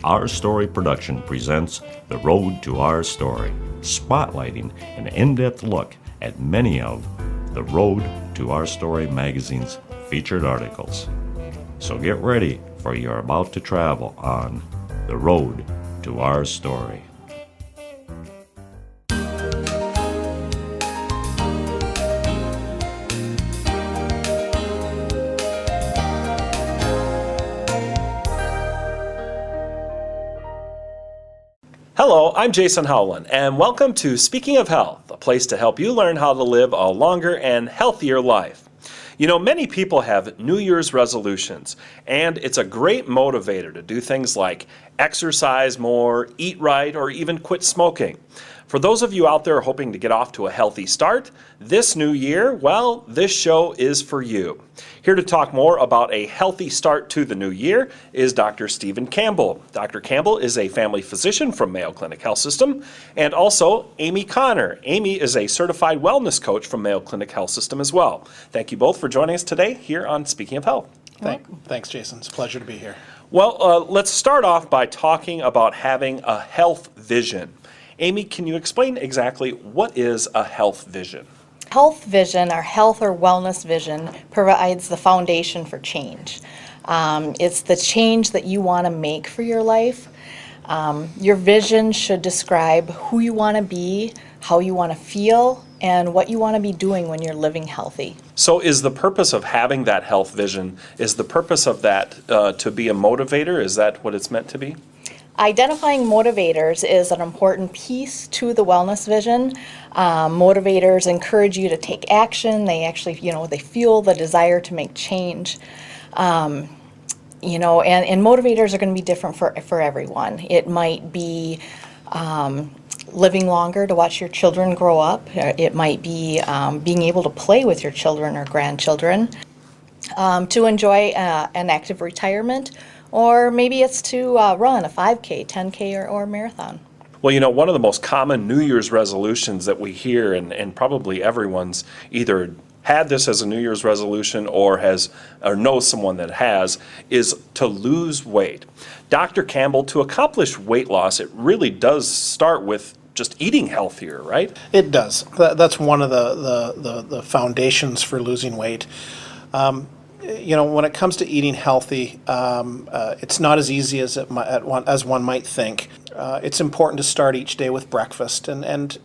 Our Story Production presents The Road to Our Story, spotlighting an in-depth look at many of The Road to Our Story magazine's featured articles. So get ready, for you're about to travel on The Road to Our Story. Hello, I'm Jason Howland, and welcome to Speaking of Health, a place to help you learn how to live a longer and healthier life. You know, many people have New Year's resolutions, and it's a great motivator to do things like exercise more, eat right, or even quit smoking. For those of you out there hoping to get off to a healthy start this new year, well, this show is for you. Here to talk more about a healthy start to the new year is Dr. Stephen Campbell. Dr. Campbell is a family physician from Mayo Clinic Health System, and also Amy Connor. Amy is a certified wellness coach from Mayo Clinic Health System as well. Thank you both for joining us today here on Speaking of Health. Thanks, Jason. It's a pleasure to be here. Well, let's start off by talking about having a health vision. Amy, can you explain exactly what is a health vision? Health vision, or health or wellness vision, provides the foundation for change. It's the change that you want to make for your life. Your vision should describe who you want to be, how you want to feel, and what you want to be doing when you're living healthy. So is the purpose of having that health vision, is the purpose of that to be a motivator? Is that what it's meant to be? Identifying motivators is an important piece to the wellness vision. Motivators encourage you to take action. They actually, they fuel the desire to make change. And motivators are going to be different for everyone. It might be living longer to watch your children grow up. It might be being able to play with your children or grandchildren, to enjoy an active retirement. Or maybe it's to run a 5K, 10K, or marathon. Well, you know, one of the most common New Year's resolutions that we hear, and probably everyone's either had this as a New Year's resolution or knows someone that has, is to lose weight. Dr. Campbell, to accomplish weight loss, it really does start with just eating healthier, right? It does. That's one of the foundations for losing weight. When it comes to eating healthy, it's not as easy as one might think. It's important to start each day with breakfast, and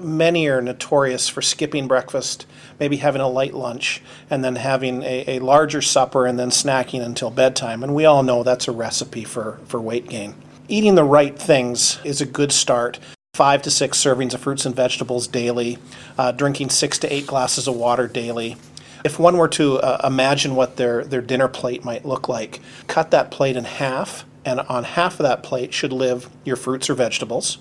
many are notorious for skipping breakfast, maybe having a light lunch, and then having a larger supper, and then snacking until bedtime. And we all know that's a recipe for weight gain. Eating the right things is a good start. 5 to 6 servings of fruits and vegetables daily, drinking 6 to 8 glasses of water daily. If one were to imagine what their dinner plate might look like, cut that plate in half, and on half of that plate should live your fruits or vegetables.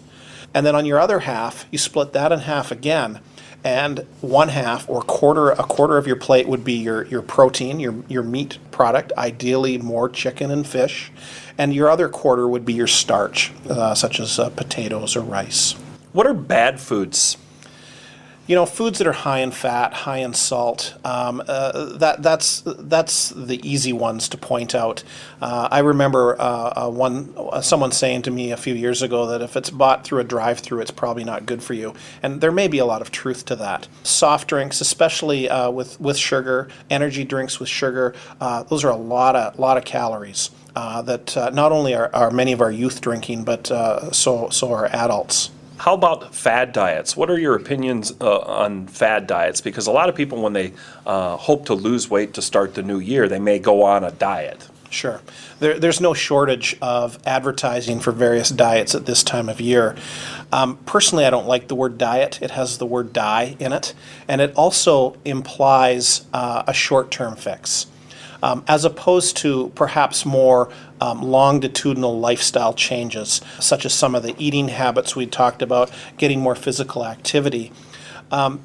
And then on your other half, you split that in half again, and one half or a quarter of your plate would be your protein, your meat product, ideally more chicken and fish, and your other quarter would be your starch, such as potatoes or rice. What are bad foods? Foods that are high in fat, high in salt, that's the easy ones to point out. I remember someone saying to me a few years ago that if it's bought through a drive-through, it's probably not good for you. And there may be a lot of truth to that. Soft drinks, especially with sugar, energy drinks with sugar, those are a lot of calories that not only are many of our youth drinking, but so are adults. How about fad diets? What are your opinions on fad diets? Because a lot of people, when they hope to lose weight to start the new year, they may go on a diet. Sure. There's no shortage of advertising for various diets at this time of year. Personally, I don't like the word diet. It has the word die in it, and it also implies a short-term fix, as opposed to perhaps more longitudinal lifestyle changes, such as some of the eating habits we talked about, getting more physical activity. A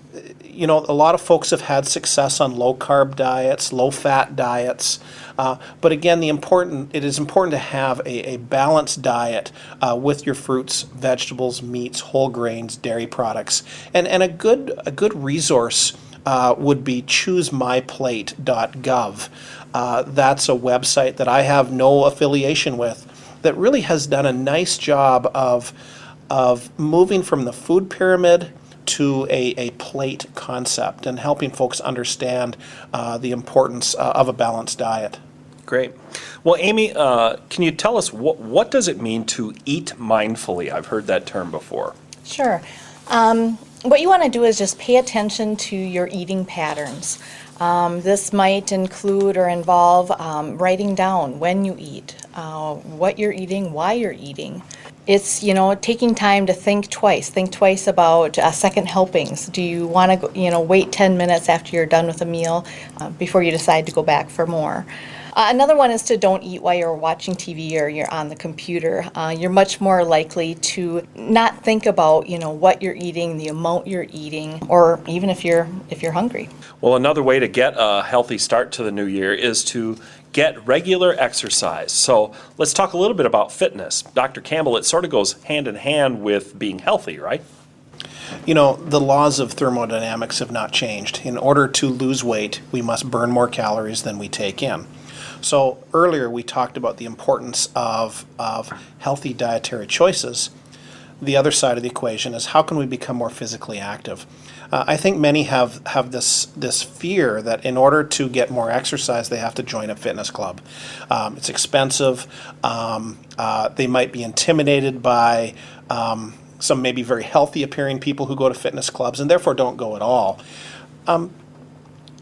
lot of folks have had success on low-carb diets, low-fat diets, but again, it is important to have a balanced diet with your fruits, vegetables, meats, whole grains, dairy products, and a good resource would be choosemyplate.gov. That's a website that I have no affiliation with, that really has done a nice job of moving from the food pyramid to a plate concept and helping folks understand the importance of a balanced diet. Great. Well, Amy, can you tell us what does it mean to eat mindfully? I've heard that term before. Sure. What you want to do is just pay attention to your eating patterns. This might include or involve writing down when you eat, what you're eating, why you're eating. It's, taking time to think twice. Think twice about second helpings. Do you want to, wait 10 minutes after you're done with a meal before you decide to go back for more? Another one is to don't eat while you're watching TV or you're on the computer. You're much more likely to not think about, what you're eating, the amount you're eating, or even if you're hungry. Well, another way to get a healthy start to the new year is to get regular exercise. So let's talk a little bit about fitness. Dr. Campbell, it sort of goes hand in hand with being healthy, right? The laws of thermodynamics have not changed. In order to lose weight, we must burn more calories than we take in. So earlier we talked about the importance of healthy dietary choices. The other side of the equation is how can we become more physically active? I think many have this fear that in order to get more exercise, they have to join a fitness club. It's expensive. They might be intimidated by some maybe very healthy appearing people who go to fitness clubs and therefore don't go at all.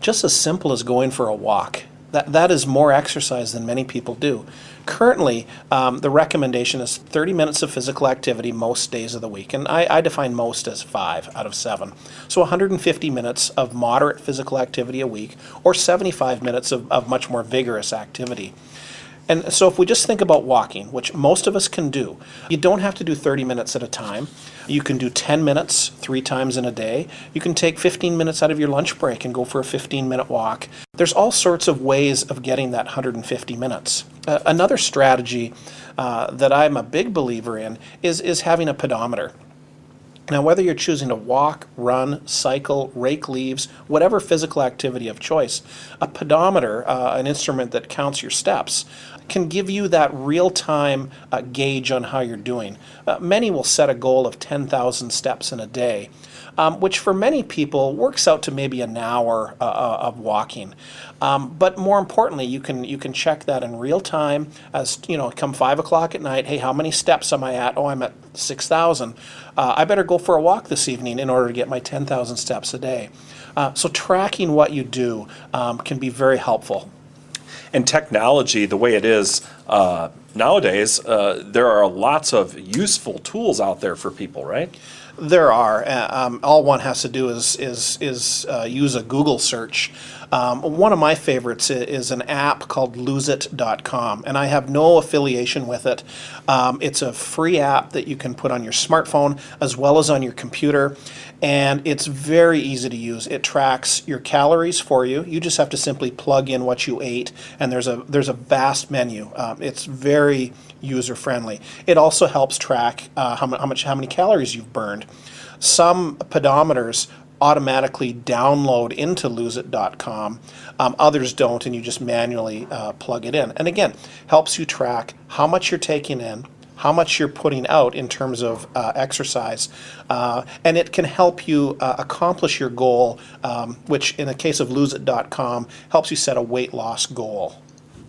Just as simple as going for a walk. That is more exercise than many people do. Currently, the recommendation is 30 minutes of physical activity most days of the week, and I define most as 5 out of 7. So 150 minutes of moderate physical activity a week, or 75 minutes of much more vigorous activity. And so if we just think about walking, which most of us can do, you don't have to do 30 minutes at a time. You can do 10 minutes 3 times in a day. You can take 15 minutes out of your lunch break and go for a 15-minute walk. There's all sorts of ways of getting that 150 minutes. Another strategy that I'm a big believer in is having a pedometer. Now, whether you're choosing to walk, run, cycle, rake leaves, whatever physical activity of choice, a pedometer, an instrument that counts your steps, can give you that real-time gauge on how you're doing. Many will set a goal of 10,000 steps in a day, which for many people works out to maybe an hour of walking. But more importantly, you can check that in real time as, come 5 o'clock at night, hey, how many steps am I at? Oh, I'm at 6,000. I better go for a walk this evening in order to get my 10,000 steps a day. So tracking what you do can be very helpful. And technology, the way it is nowadays, there are lots of useful tools out there for people, right? There are. All one has to do is use a Google search. One of my favorites is an app called loseit.com, and I have no affiliation with it. It's a free app that you can put on your smartphone as well as on your computer, and it's very easy to use. It tracks your calories for you. You just have to simply plug in what you ate, and there's a vast menu. It's very user-friendly. It also helps track how many calories you've burned. Some pedometers automatically download into loseit.com. Others don't, and you just manually plug it in. And again, helps you track how much you're taking in, how much you're putting out in terms of exercise, and it can help you accomplish your goal, which in the case of loseit.com helps you set a weight loss goal.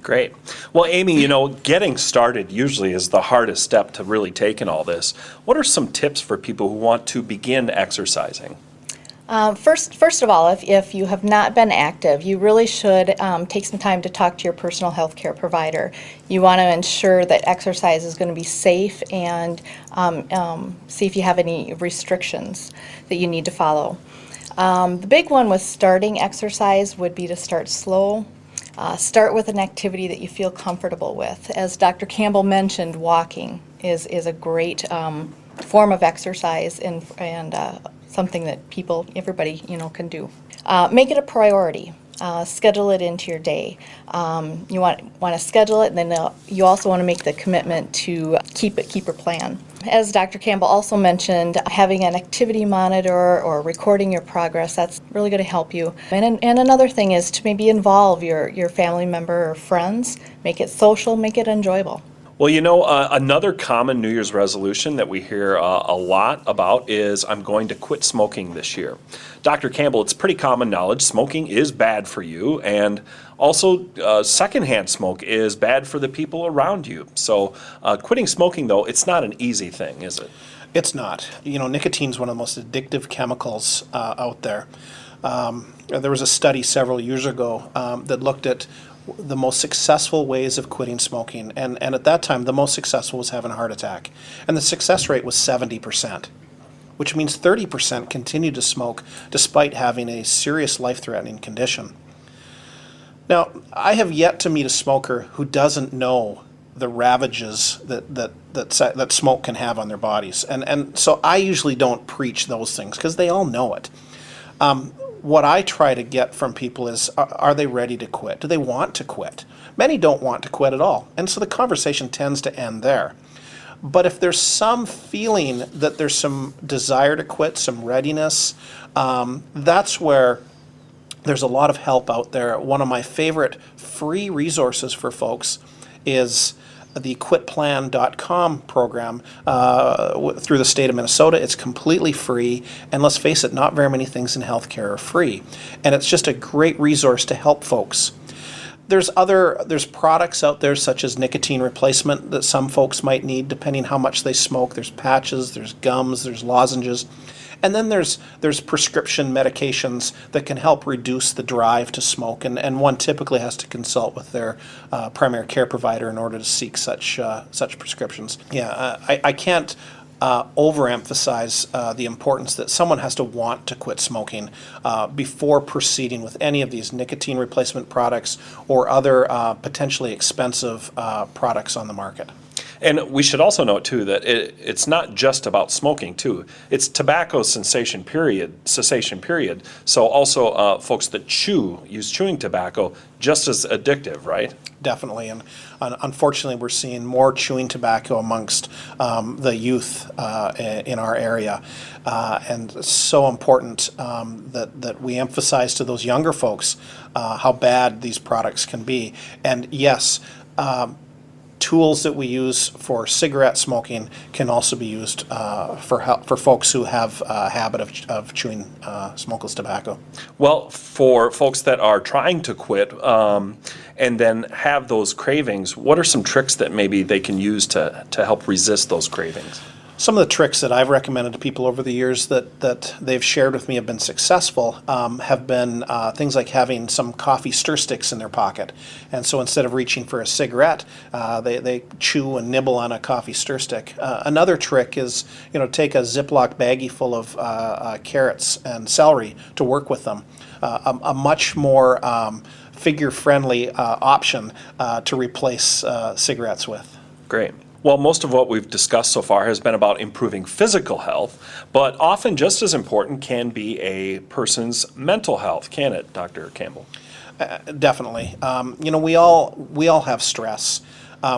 Great. Well, Amy, getting started usually is the hardest step to really take in all this. What are some tips for people who want to begin exercising? First of all, if you have not been active, you really should take some time to talk to your personal health care provider. You want to ensure that exercise is going to be safe and see if you have any restrictions that you need to follow. The big one with starting exercise would be to start slow. Start with an activity that you feel comfortable with. As Dr. Campbell mentioned, walking is a great form of exercise and something that everybody, can do. Make it a priority. Schedule it into your day. You want to schedule it, and then you also want to make the commitment to keep a plan. As Dr. Campbell also mentioned, having an activity monitor or recording your progress, that's really going to help you. And another thing is to maybe involve your family member or friends. Make it social, make it enjoyable. Well, another common New Year's resolution that we hear a lot about is I'm going to quit smoking this year. Dr. Campbell, it's pretty common knowledge smoking is bad for you, and also secondhand smoke is bad for the people around you. So quitting smoking, though, it's not an easy thing, is it? It's not. Nicotine's one of the most addictive chemicals out there. There was a study several years ago that looked at the most successful ways of quitting smoking, and at that time the most successful was having a heart attack, and the success rate was 70%, which means 30% continued to smoke despite having a serious life-threatening condition. Now, I have yet to meet a smoker who doesn't know the ravages that smoke can have on their bodies, and so I usually don't preach those things because they all know it. What I try to get from people is, are they ready to quit? Do they want to quit? Many don't want to quit at all, and so the conversation tends to end there. But if there's some feeling that there's some desire to quit, some readiness, that's where there's a lot of help out there. One of my favorite free resources for folks is the quitplan.com program through the state of Minnesota. It's completely free, and let's face it, not very many things in healthcare are free. And it's just a great resource to help folks. There's products out there such as nicotine replacement that some folks might need depending how much they smoke. There's patches, there's gums, there's lozenges. And then there's prescription medications that can help reduce the drive to smoke, and one typically has to consult with their primary care provider in order to seek such prescriptions. Yeah, I can't overemphasize the importance that someone has to want to quit smoking before proceeding with any of these nicotine replacement products or other potentially expensive products on the market. And we should also note, too, that it's not just about smoking, too. It's tobacco cessation period. So also folks that use chewing tobacco, just as addictive, right? Definitely. And unfortunately, we're seeing more chewing tobacco amongst the youth in our area. And it's so important that we emphasize to those younger folks how bad these products can be. And yes, tools that we use for cigarette smoking can also be used for folks who have a habit of chewing smokeless tobacco. Well, for folks that are trying to quit and then have those cravings, what are some tricks that maybe they can use to help resist those cravings? Some of the tricks that I've recommended to people over the years that they've shared with me have been successful have been things like having some coffee stir sticks in their pocket. And so instead of reaching for a cigarette, they chew and nibble on a coffee stir stick. Another trick is, take a Ziploc baggie full of carrots and celery to work with them. A much more figure-friendly option to replace cigarettes with. Great. Well, most of what we've discussed so far has been about improving physical health, but often just as important can be a person's mental health, can it, Dr. Campbell? Definitely. We all have stress.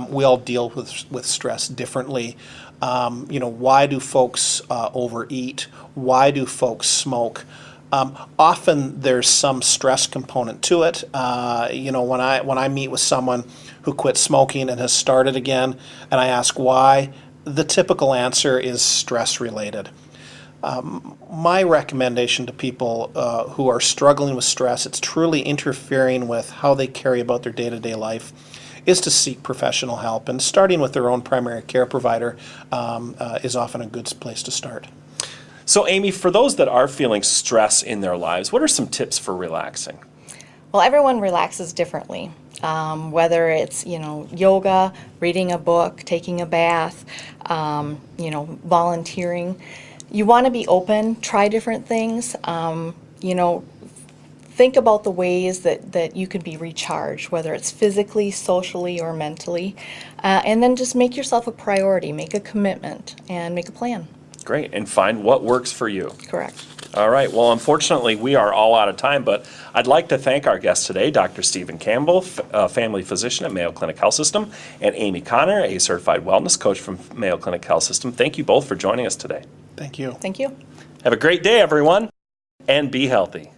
We all deal with stress differently. Why do folks overeat? Why do folks smoke? Often there's some stress component to it. When I meet with someone who quit smoking and has started again, and I ask why, the typical answer is stress related. My recommendation to people who are struggling with stress, it's truly interfering with how they carry about their day-to-day life, is to seek professional help. And starting with their own primary care provider is often a good place to start. So, Amy, for those that are feeling stress in their lives, what are some tips for relaxing? Well, everyone relaxes differently. Whether it's, yoga, reading a book, taking a bath, volunteering. You want to be open, try different things, think about the ways that you can be recharged, whether it's physically, socially, or mentally, and then just make yourself a priority, make a commitment, and make a plan. Great, and find what works for you. Correct. All right, well, unfortunately, we are all out of time, but I'd like to thank our guests today, Dr. Stephen Campbell, family physician at Mayo Clinic Health System, and Amy Connor, a certified wellness coach from Mayo Clinic Health System. Thank you both for joining us today. Thank you. Thank you. Have a great day, everyone, and be healthy.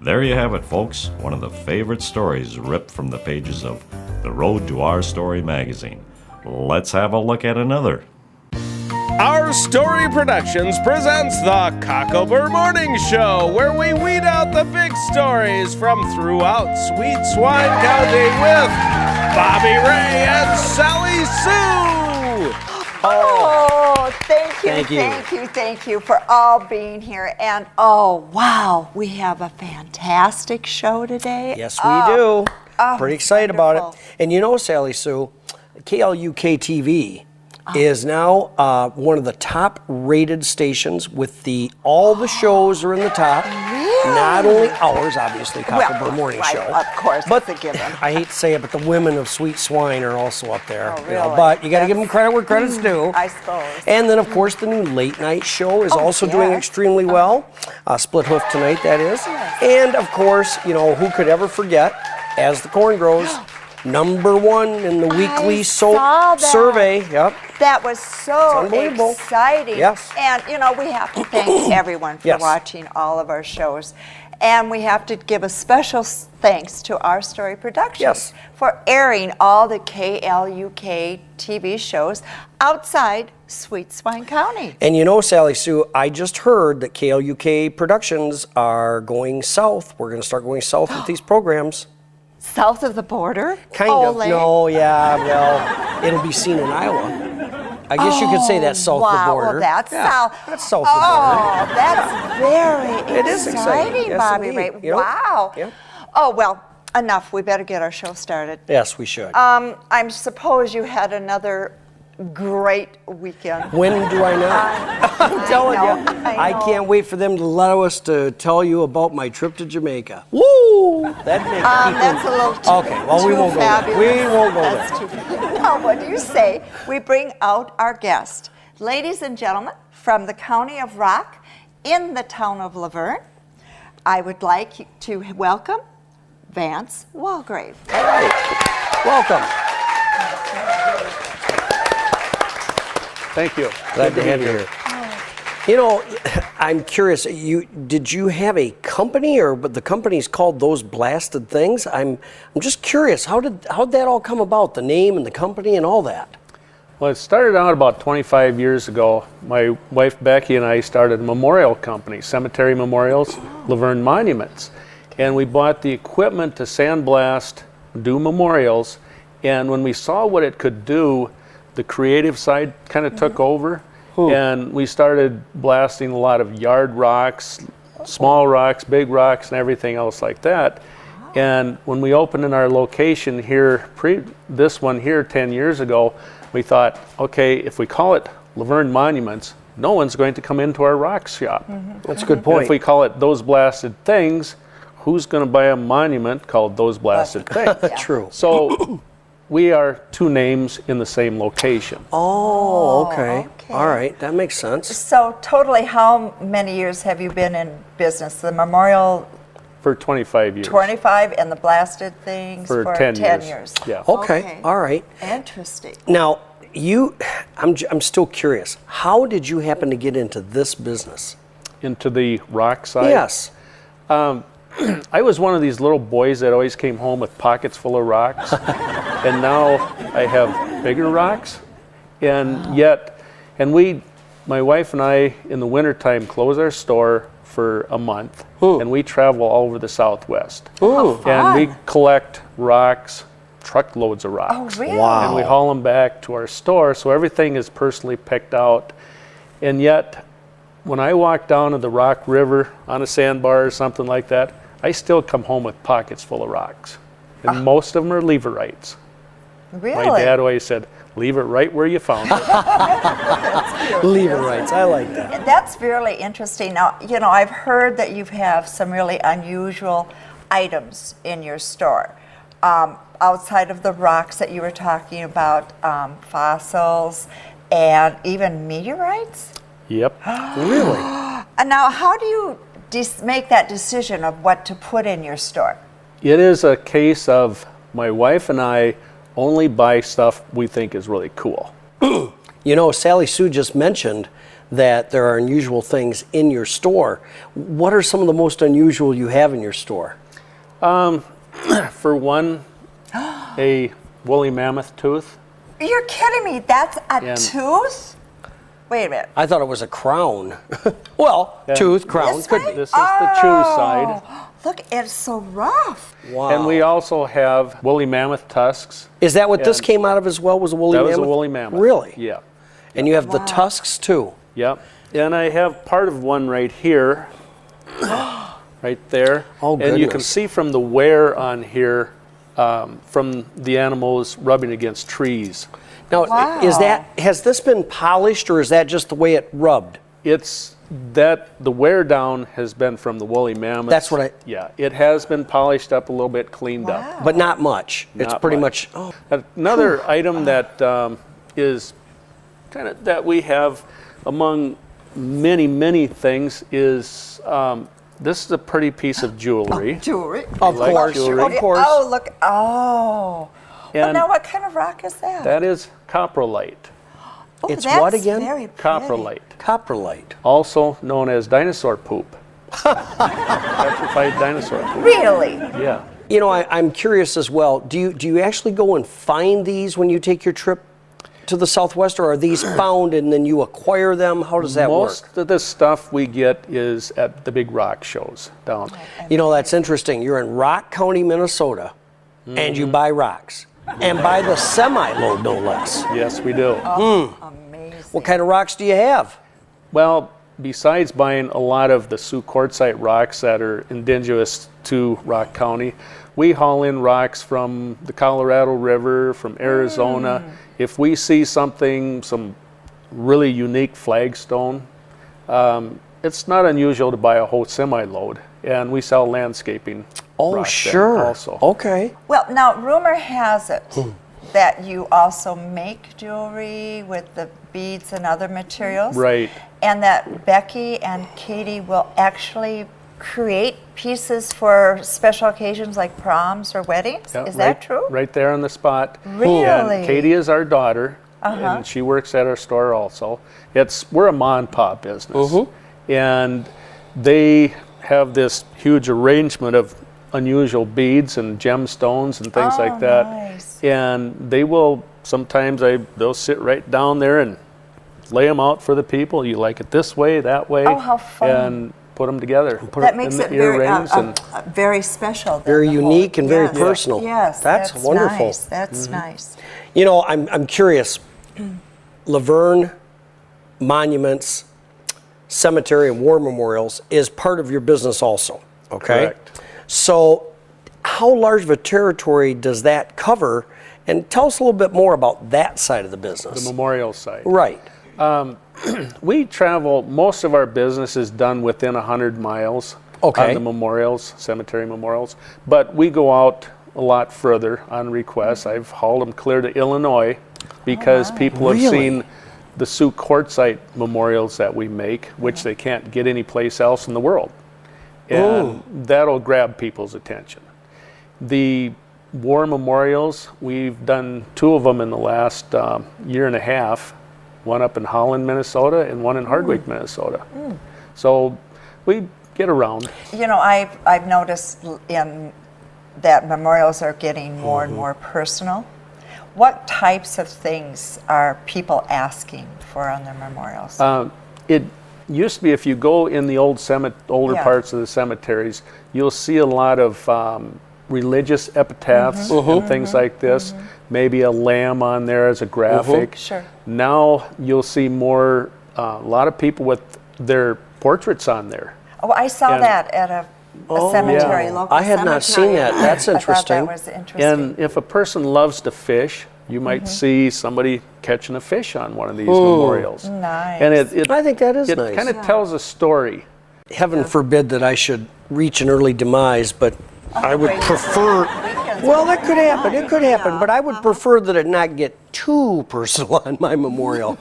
There you have it, folks. One of the favorite stories ripped from the pages of The Road to Our Story magazine. Let's have a look at another. Our Story Productions presents the Cocklebur Morning Show, where we weed out the big stories from throughout Sweet Swine County with Bobby Ray and Sally Sue. Oh, thank you for all being here. And oh, wow, we have a fantastic show today. Yes, we do. Pretty excited about it. wonderful. And you know, Sally Sue, KLUK TV is now one of the top rated stations with all the shows are in the top. Really? Not only ours, obviously, Cocklebur Morning right, Show. of course, but that's a given. I hate to say it, but the women of Sweet Swine are also up there. Oh, you know, really? but you got to give them credit where credit's due. I suppose. And then, of course, the new late night show is also doing yes. extremely well. Split Hoof Tonight, that is. And, of course, you know, who could ever forget, As the Corn Grows, #1 in the weekly saw that. survey. Yep. That was so unbelievable. exciting. Yes. And, you know, we have to thank everyone for Yes. watching all of our shows. And we have to give a special thanks to Our Story Productions Yes. for airing all the KLUK TV shows outside Sweet Swine County. And you know, Sally Sue, I just heard that KLUK Productions are going south. We're going to start going south with these programs. South of the border? Kind of. Ole. No, yeah, well, it'll be seen in Iowa. I guess you could say that's south of the Wow, border. well, that's Yeah, south. That's south of the border. Oh, that's very It is exciting. Yes, Bobby indeed. Ray. You know? Wow. Yeah. Oh, well, enough. We better get our show started. Yes, we should. I suppose you had another great weekend. When do I not? I'm telling you, I know. can't wait for them to allow us to tell you about my trip to Jamaica. Woo! That makes people. That's a little too Okay, well, we too won't go there. fabulous. We won't go That's too Now, what do you say? We bring out our guest. Ladies and gentlemen, from the county of Rock, in the town of Laverne, I would like to welcome Vance Walgrave. All right. Welcome. Thank you. Glad to have you here. You know, I'm curious. Did you have a company, or but the company's called Those Blasted Things? I'm just curious. How'd that all come about? The name and the company and all that. Well, it started out about 25 years ago. My wife Becky and I started a memorial company, Cemetery Memorials, Laverne Monuments. And we bought the equipment to sandblast, do memorials. And when we saw what it could do, the creative side kind of took over. And we started blasting a lot of yard rocks, small rocks, big rocks, and everything else like that. And when we opened in our location here, this one here 10 years ago, we thought, okay, if we call it Laverne Monuments, no one's going to come into our rock shop. That's a good And point. if we call it Those Blasted Things, who's going to buy a monument called Those Blasted Things? True. So we are two names in the same location. Oh, okay. okay. All right, that makes sense. So, totally, how many years have you been in business? The memorial For 25 years. 25 and the blasted things For 10 years. Yeah. Okay. All right. Interesting. Now, I'm still curious. How did you happen to get into this business? Into the rock side. Yes. I was one of these little boys that always came home with pockets full of rocks. And now I have bigger rocks. And yet, my wife and I, in the wintertime, close our store for a month. And we travel all over the Southwest. And we collect rocks, truckloads of rocks. Oh, really? Wow. And we haul them back to our store, so everything is personally picked out. And yet, when I walk down to the Rock River on a sandbar or something like that, I still come home with pockets full of rocks. And most of them are leaverites. Really? My dad always said, leave it right where you found it. Lever rights. I like that. That's really interesting. Now, you know, I've heard that you have some really unusual items in your store. Outside of the rocks that you were talking about, fossils and even meteorites? Yep. Really? And now, how do you make that decision of what to put in your store? It is a case of my wife and I only buy stuff we think is really cool. You know, Sally Sue just mentioned that there are unusual things in your store. What are some of the most unusual you have in your store? For one, a woolly mammoth tooth. You're kidding me. That's a And- tooth? Wait a minute. I thought it was a crown. Well, tooth, crown, This could way? be. This is the chew side. Look, it's so rough. Wow. And we also have woolly mammoth tusks. Is that what this and- came out of as well, was a woolly That mammoth? was a woolly mammoth. Really? Yeah. And you have the tusks too? Yep. And I have part of one right here, right there. Oh, And you can goodness. see from the wear on here, from the animals rubbing against trees. Now, is Wow. that, has this been polished or is that just the way it rubbed? It's that the wear down has been from the woolly mammoth. That's what I- Yeah, it has been polished up a little bit, cleaned up. But not much. It's Not pretty much. much, Another item that is kind of that we have among many things is this is a pretty piece of jewelry. Jewelry. of like course, jewelry. of course. Oh, look. Oh. Well, And now what kind of rock is that? that is coprolite. Oh, It's that's what again? Very pretty. Coprolite, Coprolite. also known as dinosaur poop. Petrified dinosaur poop. Really? Yeah. You know, I'm curious as well. Do you actually go and find these when you take your trip to the Southwest, or are these found and then you acquire them? How does that Most work? of the stuff we get is at the big rock shows down. You know, that's interesting. You're in Rock County, Minnesota, and you buy rocks, and buy the semi-load, no less. Yes, we do. Amazing. What kind of rocks do you have? Well, besides buying a lot of the Sioux quartzite rocks that are indigenous to Rock County, we haul in rocks from the Colorado River, from Arizona. If we see something, some really unique flagstone, it's not unusual to buy a whole semi-load, and we sell landscaping Oh, rocks there sure. also. Okay. Well, now rumor has it that you also make jewelry with the beads and other materials. Right. And that Becky and Katie will actually create pieces for special occasions like proms or weddings. Yeah, Is that true? Right there on the spot. Really? And Katie is our daughter, and she works at our store also. We're a mom and pop business, and they have this huge arrangement of unusual beads and gemstones and things like that. Nice. And they will sometimes they'll sit right down there and lay them out for the people. You like it this way, that way. Oh, how fun. And put them together. That makes in it the very, earrings and very special. then, Very the whole- unique and very yes. personal. Yes, That's wonderful. Nice. That's nice. You know, I'm curious. Laverne Monuments, Cemetery, and War Memorials is part of your business also, okay? Correct. So how large of a territory does that cover? And tell us a little bit more about that side of the business. the memorial site. Right. We travel, most of our business is done within 100 miles Okay. on the memorials, cemetery memorials, but we go out a lot further on request. I've hauled them clear to Illinois because people have Really? seen the Sioux quartzite memorials that we make, which they can't get anyplace else in the world. And that'll grab people's attention. The war memorials, we've done 2 of them in the last year and a half, one up in Holland, Minnesota, and one in Hardwick, Minnesota. So we get around. You know, I've noticed in that memorials are getting more and more personal. What types of things are people asking for on their memorials? It used to be, if you go in the older Yeah. parts of the cemeteries, you'll see a lot of religious epitaphs and things like this. Maybe a lamb on there as a graphic. Sure. Now you'll see more, a lot of people with their portraits on there. Oh, I saw and- that at a cemetery, yeah. local I had not seen cemetery. that. That's I interesting. thought that was interesting. And if a person loves to fish, you might see somebody catching a fish on one of these memorials. Nice. And it I think that is it nice. kind of tells a story. Heaven forbid that I should reach an early demise, but I would Wait, prefer. weekends Well, are that could happen. It could happen, but I would prefer that it not get too personal on my memorial.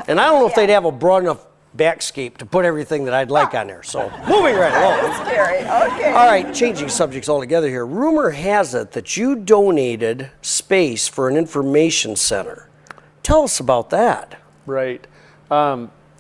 And I don't know if they'd have a broad enough backscape to put everything that I'd like on there. So, moving right along. Scary. Okay. All right, changing subjects altogether here. Rumor has it that you donated space for an information center. Tell us about that. Right.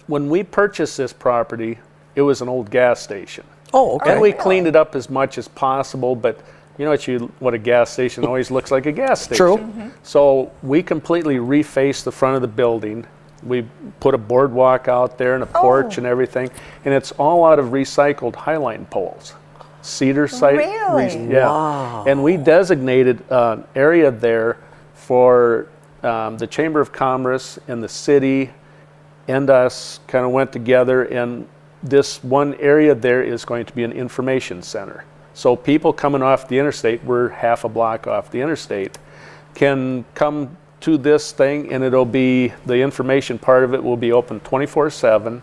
when we purchased this property, it was an old gas station. Oh, okay. And we cleaned it up as much as possible, but you know what a gas station always looks like a gas station. True. So we completely refaced the front of the building. We put a boardwalk out there and a porch and everything, and it's all out of recycled highline poles. Cedar site. Really? Yeah. Wow. And we designated an area there for the Chamber of Commerce and the city and us kind of went together, and this one area there is going to be an information center. So people coming off the interstate, we're half a block off the interstate, can come to this thing, and it'll be, the information part of it will be open 24/7,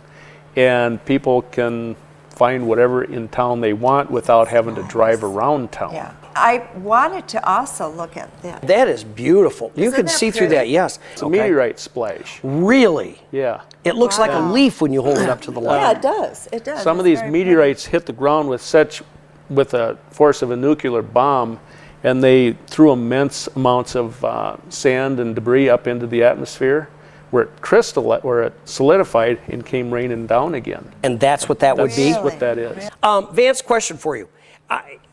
and people can find whatever in town they want without having to drive around town. Yeah. I wanted to also look at that. That is beautiful. You Isn't can that see through pretty? that, yes. It's a meteorite splash. Really? Yeah. It looks like a leaf when you hold it up to the light. Yeah, it does. It does. Some of It's these very meteorites hit the ground with a force of a nuclear bomb, and they threw immense amounts of sand and debris up into the atmosphere, where it solidified and came raining down again. And that's what that would be? That's what that is. Vance, question for you.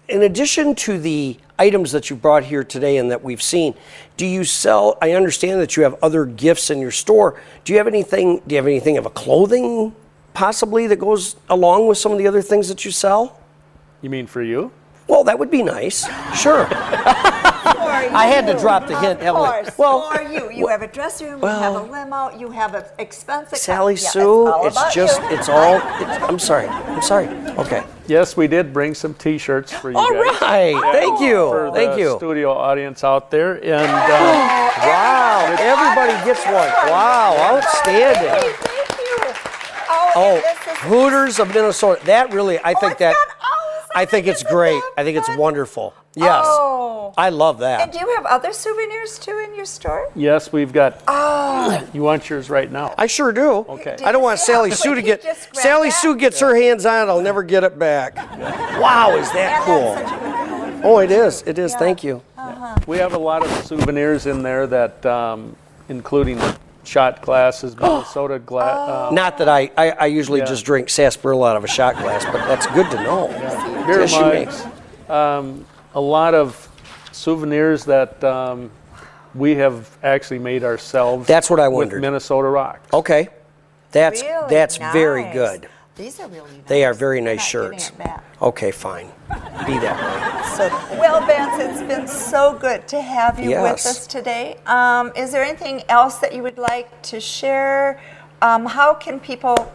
In addition to the items that you brought here today and that we've seen, do you sell, I understand that you have other gifts in your store. Do you have anything of a clothing possibly that goes along with some of the other things that you sell? You mean for you? Well, that would be nice. Sure. I had to drop the hint, Of Evelyn. course, Well, for you. You have a dressing room, you have a limo, you have an expensive... Sally yeah, Sue, all it's about just, you. I'm sorry. Okay. Yes, we did bring some T-shirts for you All guys. right. Thank you. For Thank the you. studio audience out there, and Wow. Everybody gets one. Wow. Outstanding. Hey, thank you. Oh, and this is- Hooters of Minnesota. That really, I think it's that, got all I think it's isn't great. that I think it's fun? wonderful. Yes. Oh. I love And that. do you have other souvenirs too in your store? yes, we've got. You want yours right now? I sure do. Okay. I don't want Sally Sue to get, Just grab Sally that? Sue gets her hands on it, I'll never get it back. Wow, is that And cool? that's such a good color. Oh, it is. It is. Yeah. Thank you. We have a lot of souvenirs in there that, including shot glasses, Minnesota glass, Not that I usually Yeah. just drink sarsaparilla out of a shot glass, but that's good to know. beer Yes, she mugs, a lot of souvenirs that we have actually made ourselves. That's what I with wondered. Minnesota rocks. Okay. That's Really very nice. good. These are really nice. They are very You're nice not giving shirts. it back. Okay, fine. Be that So, well, Vance, it's been so good to have you with Yes. us today. Is there anything else that you would like to share? How can people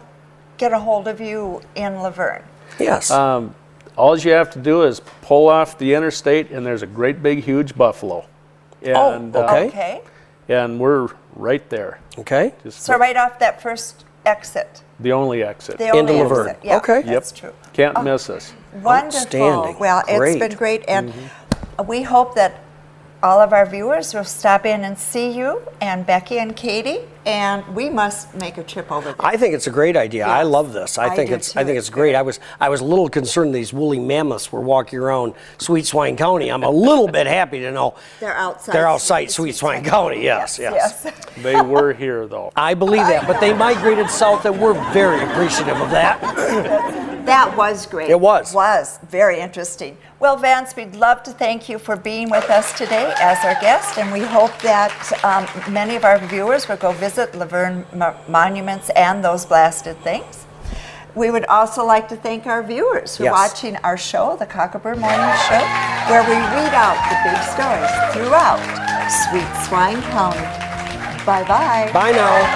get a hold of you in Laverne? way. Yes. All you have to do is pull off the interstate, and there's a great big huge buffalo. And, okay. Okay. and we're right there. Okay. Just So right off that first exit. the only exit. The only Laverne. exit. Yeah, Okay. that's true. Can't miss us. Wonderful. Outstanding. Well, it's Great. been great, and we hope that all of our viewers will stop in and see you and Becky and Katie, and we must make a trip over there. I think it's a great idea. I Yes. love this. I I think do it's too. I think it's great. I was a little concerned these woolly mammoths were walking around Sweet Swine County. I'm a little bit happy to know They're outside. they're outside Sweet Swine County. Yes. Yes. They were here, though. I believe that, but they migrated south, and we're very appreciative of that. That was great. It was. Was very interesting. Well, Vance, we'd love to thank you for being with us today as our guest, and we hope that many of our viewers will go visit Laverne Monuments and those blasted things. We would also like to thank our viewers for Yes. watching our show, the Cockabird Morning Show, where we read out the big stories throughout Sweet Swine County. Bye-bye. Bye now.